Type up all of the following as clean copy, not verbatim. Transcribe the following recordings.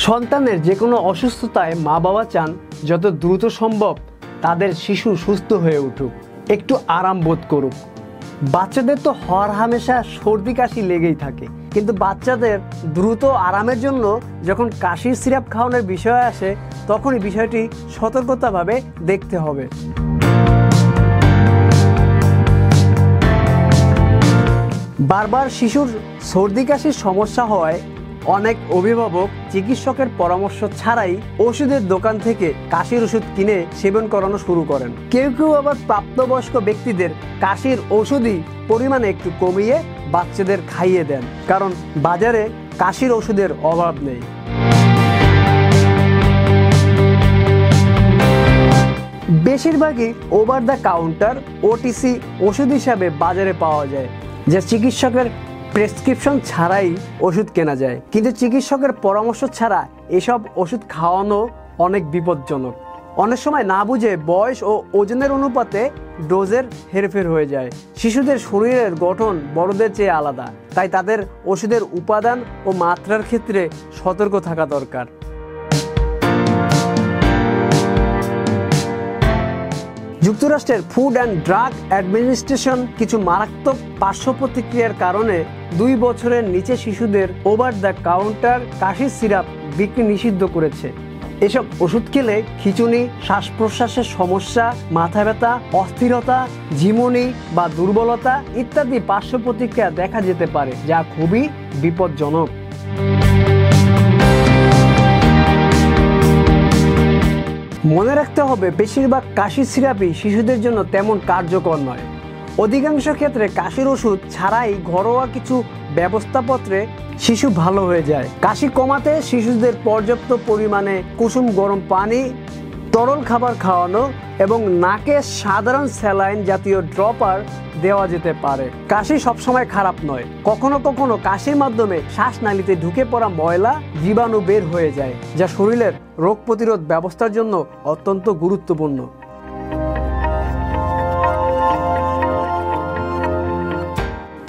সন্তানের যে কোনো অসুস্থতায় মা বাবা চান যত দ্রুত সম্ভব তাদের শিশু সুস্থ হয়ে উঠুক, একটু আরাম বোধ করুক। বাচ্চাদের তো হরহামেশা সর্দি কাশি লেগেই থাকে, কিন্তু বাচ্চাদের দ্রুত আরামের জন্য যখন কাশির সিরাপ খাওয়ানোর বিষয় আসে তখনই বিষয়টি সতর্কতাভাবে দেখতে হবে। বারবার শিশুর সর্দি কাশির সমস্যা হওয়ায় অনেক অভিভাবক চিকিৎসকের পরামর্শ ছাড়াই ওষুধের দোকান থেকে কাশির ওষুধ কিনে সেবন করানো শুরু করেন। কেউ কেউ আবার প্রাপ্তবয়স্ক ব্যক্তিদের কাশির ওষুধই পরিমাণে একটু কমিয়ে বাচ্চাদের খাইয়ে দেন, কারণ বাজারে কাশির ওষুধের অভাব নেই। বেশিরভাগই ওভার দ্য কাউন্টার ওটিসি ওষুধ হিসাবে বাজারে পাওয়া যায়, যা চিকিৎসকের প্রেসক্রিপশন ছাড়াই ওষুধ কেনা যায়। কিন্তু চিকিৎসকের পরামর্শ ছাড়া এসব ওষুধ খাওয়ানো অনেক বিপজ্জনক। অনেক সময় না বুঝে বয়স ও ওজনের অনুপাতে ডোজের হেরফের হয়ে যায়। শিশুদের শরীরের গঠন বড়দের চেয়ে আলাদা, তাই তাদের ওষুধের উপাদান ও মাত্রার ক্ষেত্রে সতর্ক থাকা দরকার। যুক্তরাষ্ট্রের ফুড অ্যান্ড ড্রাগ অ্যাডমিনিস্ট্রেশন কিছু মারাত্মক পার্শ্ব প্রতিক্রিয়ার কারণে 2 বছরের নিচে শিশুদের ওভার দ্য কাউন্টার কাশির সিরাপ বিক্রি নিষিদ্ধ করেছে। এসব ওষুধ খেলে খিঁচুনি, শ্বাস প্রশ্বাসের সমস্যা, মাথা ব্যথা, অস্থিরতা, ঝিমুনি বা দুর্বলতা ইত্যাদি পার্শ্ব প্রতিক্রিয়া দেখা যেতে পারে, যা খুবই বিপজ্জনক। মনে রাখতে হবে, বেশিরভাগ কাশির সিরাপই শিশুদের জন্য তেমন কার্যকর নয়। অধিকাংশ ক্ষেত্রে কাশির ওষুধ ছাড়াই ঘরোয়া কিছু ব্যবস্থাপত্রে শিশু ভালো হয়ে যায়। কাশি কমাতে শিশুদের পর্যাপ্ত পরিমাণে কুসুম গরম পানি, তরল খাবার খাওয়ানো এবং নাকে সাধারণ স্যালাইন জাতীয় ড্রপার দেওয়া যেতে পারে। কাশি সবসময় খারাপ নয়, কখনো কখনো কাশির মাধ্যমে শ্বাসনালীতে ঢুকে পড়া ময়লা জীবাণু বের হয়ে যায়, যা শরীরের রোগ প্রতিরোধ ব্যবস্থার জন্য অত্যন্ত গুরুত্বপূর্ণ।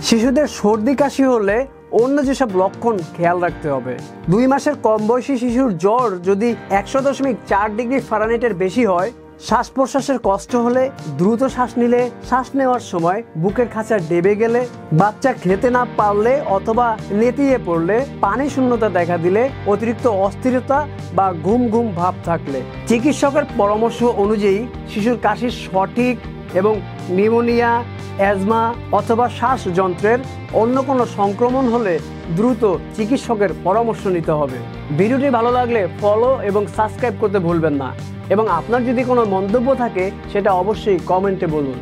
শিশুদের সর্দি কাশি হলে অন্য যেসব লক্ষণ খেয়াল রাখতে হবে। 2 মাসের কম বয়সী শিশুর জ্বর যদি 100.4 ডিগ্রি ফারেনহাইটের বেশি হয়, শ্বাস প্রশ্বাসের কষ্ট হলে, দ্রুত শ্বাস নিলে, শ্বাস নেওয়ার সময় বুকের খাঁচা ডেবে গেলে, বাচ্চা খেতে না পারলে অথবা নেতিয়ে পড়লে, পানি শূন্যতা দেখা দিলে, অতিরিক্ত অস্থিরতা বা ঘুম ঘুম ভাব থাকলে, চিকিৎসকের পরামর্শ অনুযায়ী শিশুর কাশির সঠিক এবং নিউমোনিয়া, অ্যাজমা অথবা শ্বাসযন্ত্রের অন্য কোনো সংক্রমণ হলে দ্রুত চিকিৎসকের পরামর্শ নিতে হবে। ভিডিওটি ভালো লাগলে ফলো এবং সাবস্ক্রাইব করতে ভুলবেন না, এবং আপনার যদি কোনো মন্তব্য থাকে সেটা অবশ্যই কমেন্টে বলুন।